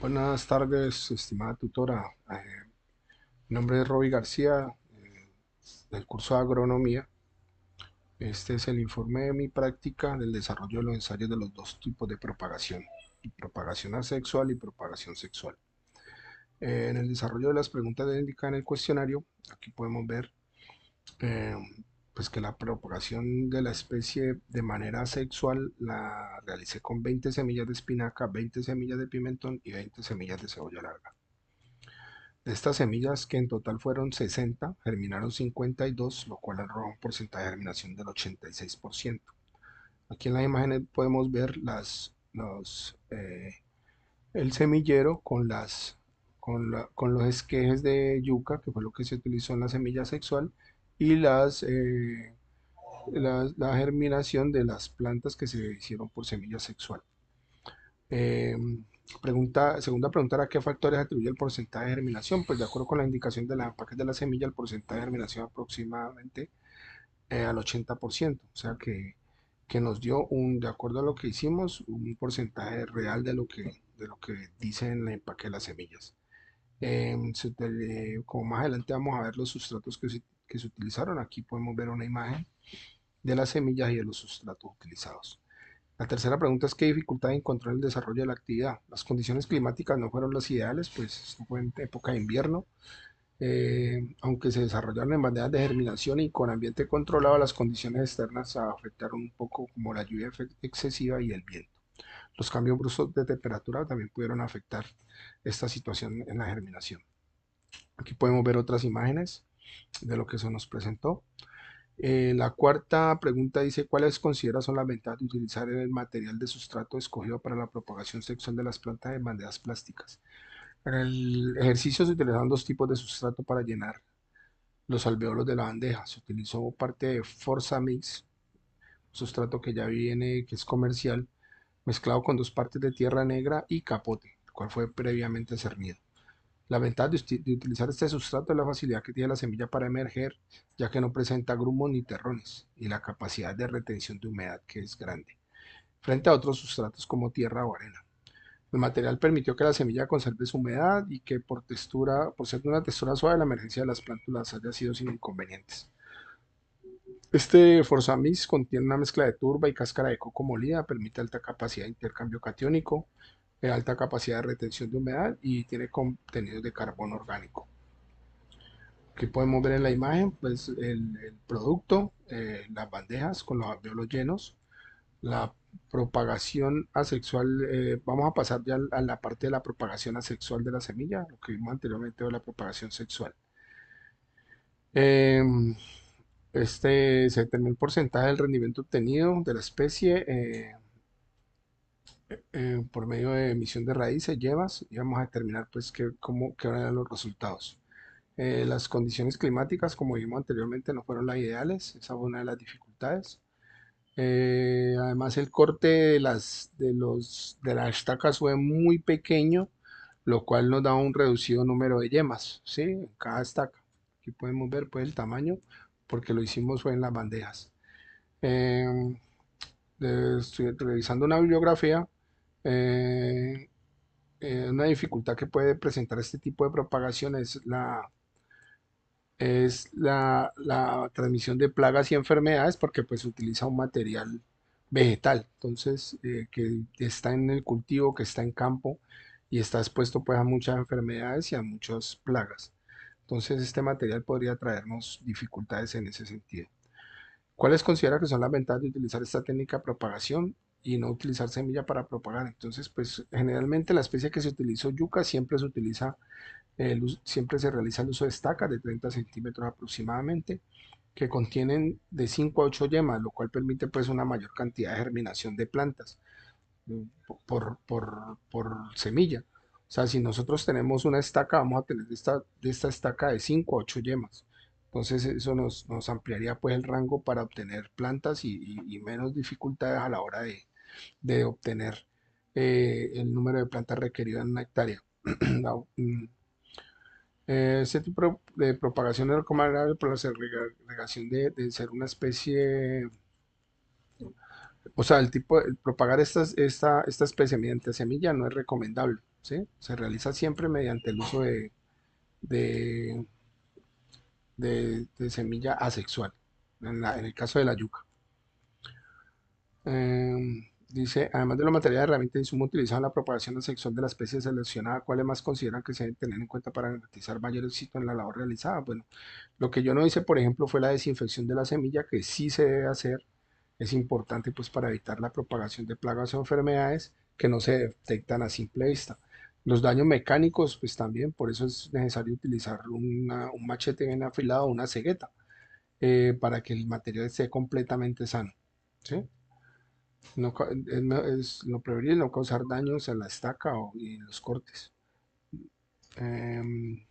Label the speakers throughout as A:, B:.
A: Buenas tardes, estimada tutora. Mi nombre es Roby García, del curso de agronomía. Este es el informe de mi práctica del desarrollo de los ensayos de los dos tipos de propagación, propagación asexual y propagación sexual. En el desarrollo de las preguntas indicadas en el cuestionario, aquí podemos ver eh, pues que la propagación de la especie de manera asexual la realicé con 20 semillas de espinaca, 20 semillas de pimentón y 20 semillas de cebolla larga. De estas semillas, que en total fueron 60, germinaron 52, lo cual arroja un porcentaje de germinación del 86%. Aquí en las imágenes podemos ver el semillero con los esquejes de yuca, que fue lo que se utilizó en la semilla sexual, y la germinación de las plantas que se hicieron por semilla sexual. Eh, segunda pregunta era qué factores atribuye el porcentaje de germinación. Pues de acuerdo con la indicación de la empaque de la semilla, el porcentaje de germinación aproximadamente al 80%. O sea que nos dio de acuerdo a lo que hicimos, un porcentaje real de lo que dice en el empaque de las semillas. Como más adelante vamos a ver los sustratos que se utilizaron. Aquí podemos ver una imagen de las semillas y de los sustratos utilizados. La tercera pregunta es qué dificultad encontró en el desarrollo de la actividad. Las condiciones climáticas no fueron las ideales, pues esto fue en época de invierno. Aunque se desarrollaron en bandejas de germinación y con ambiente controlado, las condiciones externas afectaron un poco como la lluvia excesiva y el viento. Los cambios bruscos de temperatura también pudieron afectar esta situación en la germinación. Aquí podemos ver otras imágenes de lo que se nos presentó. La cuarta pregunta dice, ¿cuáles considera son las ventajas de utilizar el material de sustrato escogido para la propagación sexual de las plantas en bandejas plásticas? En el ejercicio se utilizaron dos tipos de sustrato para llenar los alvéolos de la bandeja. Se utilizó parte de Forza Mix, sustrato que ya viene, que es comercial, mezclado con dos partes de tierra negra y capote, el cual fue previamente cernido. La ventaja de utilizar este sustrato es la facilidad que tiene la semilla para emerger, ya que no presenta grumos ni terrones, y la capacidad de retención de humedad que es grande, frente a otros sustratos como tierra o arena. El material permitió que la semilla conserve su humedad y que por ser de una textura suave, la emergencia de las plántulas haya sido sin inconvenientes. Este Forzamix contiene una mezcla de turba y cáscara de coco molida, permite alta capacidad de intercambio catiónico, alta capacidad de retención de humedad y tiene contenido de carbono orgánico. Aquí podemos ver en la imagen pues, el producto, las bandejas con los alvéolos llenos, la propagación asexual. Vamos a pasar ya a la parte de la propagación asexual de la semilla, lo que vimos anteriormente de la propagación sexual. Em, se determina el porcentaje del rendimiento obtenido de la especie por medio de emisión de raíces, llevas, y vamos a determinar pues qué van a dar los resultados. Las condiciones climáticas, como vimos anteriormente, no fueron las ideales, esa fue una de las dificultades. Además, el corte de las estacas fue muy pequeño, lo cual nos da un reducido número de yemas, ¿sí? En cada estaca. Aquí podemos ver pues el tamaño, porque lo hicimos fue en las bandejas. Eh, Estoy revisando una bibliografía. eh, una dificultad que puede presentar este tipo de propagación es la transmisión de plagas y enfermedades porque pues utiliza un material vegetal, entonces que está en el cultivo, que está en campo y está expuesto pues a muchas enfermedades y a muchas plagas. Entonces este material podría traernos dificultades en ese sentido. ¿Cuáles considera que son las ventajas de utilizar esta técnica de propagación y no utilizar semilla para propagar? Entonces, pues generalmente la especie que se utilizó yuca siempre se utiliza siempre se realiza el uso de estacas de 30 centímetros aproximadamente, que contienen de 5 a 8 yemas, lo cual permite pues una mayor cantidad de germinación de plantas eh, por semilla. O sea, si nosotros tenemos una estaca, vamos a tener de esta estaca de 5 a 8 yemas. Entonces eso nos ampliaría pues el rango para obtener plantas y menos dificultades a la hora de obtener el número de plantas requerido en una hectárea. No, Este tipo de propagación es recomendable por la segregación de ser una especie, o sea, propagar esta especie mediante semilla no es recomendable, ¿sí? Se realiza siempre mediante el uso de, de semilla asexual, en el caso de la yuca. Dice, además de los materiales de herramienta y insumo utilizados en la propagación asexual de la especie seleccionada, ¿cuáles más consideran que se deben tener en cuenta para garantizar mayor éxito en la labor realizada? Bueno, lo que yo no hice, por ejemplo, fue la desinfección de la semilla, que sí se debe hacer. Es importante pues para evitar la propagación de plagas o enfermedades que no se detectan a simple vista. Los daños mecánicos, pues también, por eso es necesario utilizar un machete bien afilado, una cegueta, para que el material esté completamente sano. ¿Sí? No, lo preferible no causar daños a la estaca y en los cortes. Em,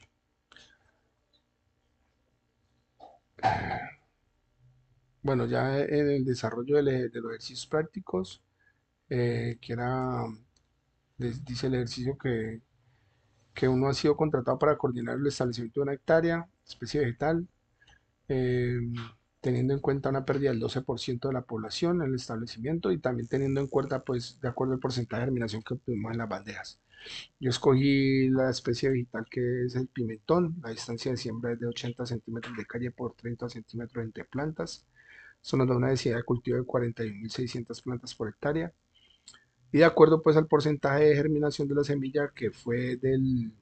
A: bueno, ya en el desarrollo de los ejercicios prácticos, que era, dice el ejercicio que uno ha sido contratado para coordinar el establecimiento de una hectárea, especie vegetal, em, teniendo en cuenta una pérdida del 12% de la población en el establecimiento y también teniendo en cuenta, pues, de acuerdo al porcentaje de germinación que obtuvimos en las bandejas. Yo escogí la especie vegetal que es el pimentón. La distancia de siembra es de 80 centímetros de calle por 30 centímetros entre plantas. Eso nos da una densidad de cultivo de 41.600 plantas por hectárea. Y de acuerdo pues al porcentaje de germinación de la semilla que fue del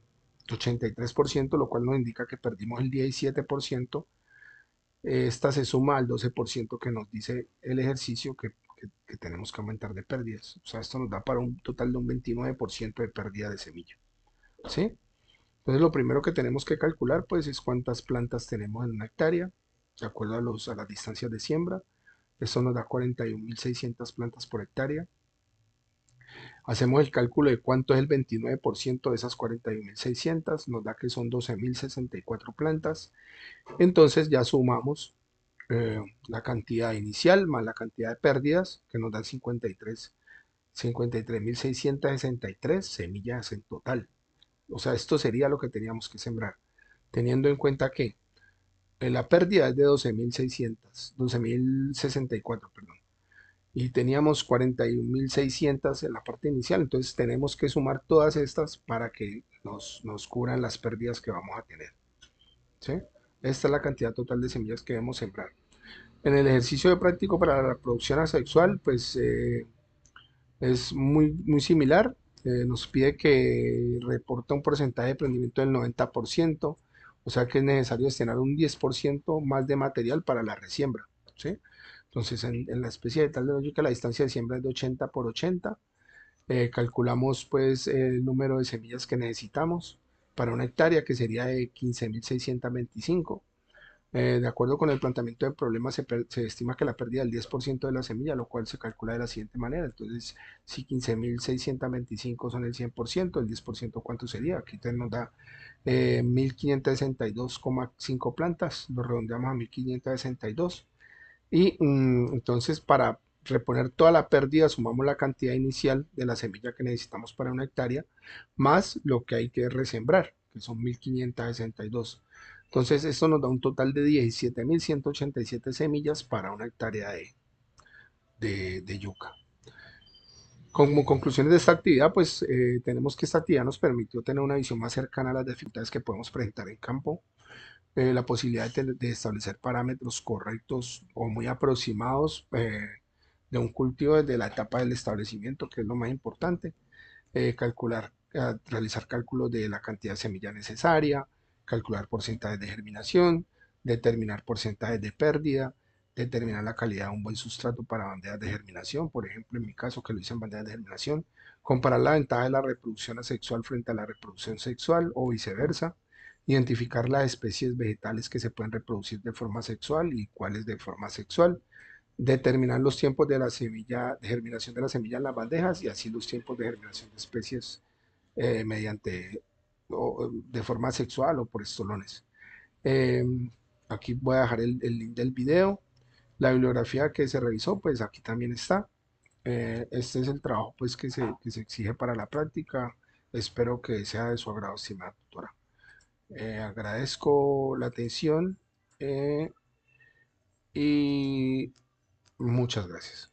A: 83%, lo cual nos indica que perdimos el 17%, esta se suma al 12% que nos dice el ejercicio que tenemos que aumentar de pérdidas. O sea, esto nos da para un total de un 29% de pérdida de semilla. ¿Sí? Entonces lo primero que tenemos que calcular pues es cuántas plantas tenemos en una hectárea, de acuerdo a las distancias de siembra. Esto nos da 41.600 plantas por hectárea. Hacemos el cálculo de cuánto es el 29% de esas 41.600, nos da que son 12.064 plantas. Entonces ya sumamos la cantidad inicial más la cantidad de pérdidas, que nos dan 53.663 semillas en total. O sea, esto sería lo que teníamos que sembrar, teniendo en cuenta que la pérdida es de 12.064, perdón, y teníamos 41.600 en la parte inicial, entonces tenemos que sumar todas estas para que nos cubran las pérdidas que vamos a tener. ¿Sí? Esta es la cantidad total de semillas que debemos sembrar. En el ejercicio de práctico para la reproducción asexual, pues es muy similar. Nos pide que reporte un porcentaje de prendimiento del 90%, o sea que es necesario destinar un 10% más de material para la resiembra. ¿Sí? Entonces, en la especie de tal de lógica, la distancia de siembra es de 80 por 80. Calculamos pues el número de semillas que necesitamos para una hectárea, que sería de 15.625. De acuerdo con el planteamiento del problema, se estima que la pérdida del 10% de la semilla, lo cual se calcula de la siguiente manera. Entonces, si 15.625 son el 100%, el 10% ¿cuánto sería? Aquí nos da 1.562,5 plantas, lo redondeamos a 1.562. Y entonces para reponer toda la pérdida sumamos la cantidad inicial de la semilla que necesitamos para una hectárea, más lo que hay que resembrar, que son 1.562. Entonces esto nos da un total de 17.187 semillas para una hectárea de yuca. Como conclusiones de esta actividad, pues tenemos que esta actividad nos permitió tener una visión más cercana a las dificultades que podemos presentar en campo, la posibilidad de establecer parámetros correctos o muy aproximados de un cultivo desde la etapa del establecimiento, que es lo más importante, realizar cálculos de la cantidad de semilla necesaria, calcular porcentajes de germinación, determinar porcentajes de pérdida, determinar la calidad de un buen sustrato para bandejas de germinación, por ejemplo, en mi caso que lo hice en bandejas de germinación, comparar la ventaja de la reproducción asexual frente a la reproducción sexual o viceversa, identificar las especies vegetales que se pueden reproducir de forma sexual y cuáles de forma sexual, determinar los tiempos de la semilla, de germinación de la semilla en las bandejas y así los tiempos de germinación de especies mediante o de forma sexual o por estolones. Eh, Aquí voy a dejar el link del video. La bibliografía que se revisó, pues aquí también está. Este es el trabajo pues que se exige para la práctica. Espero que sea de su agrado, estimada tutora. Agradezco la atención y muchas gracias.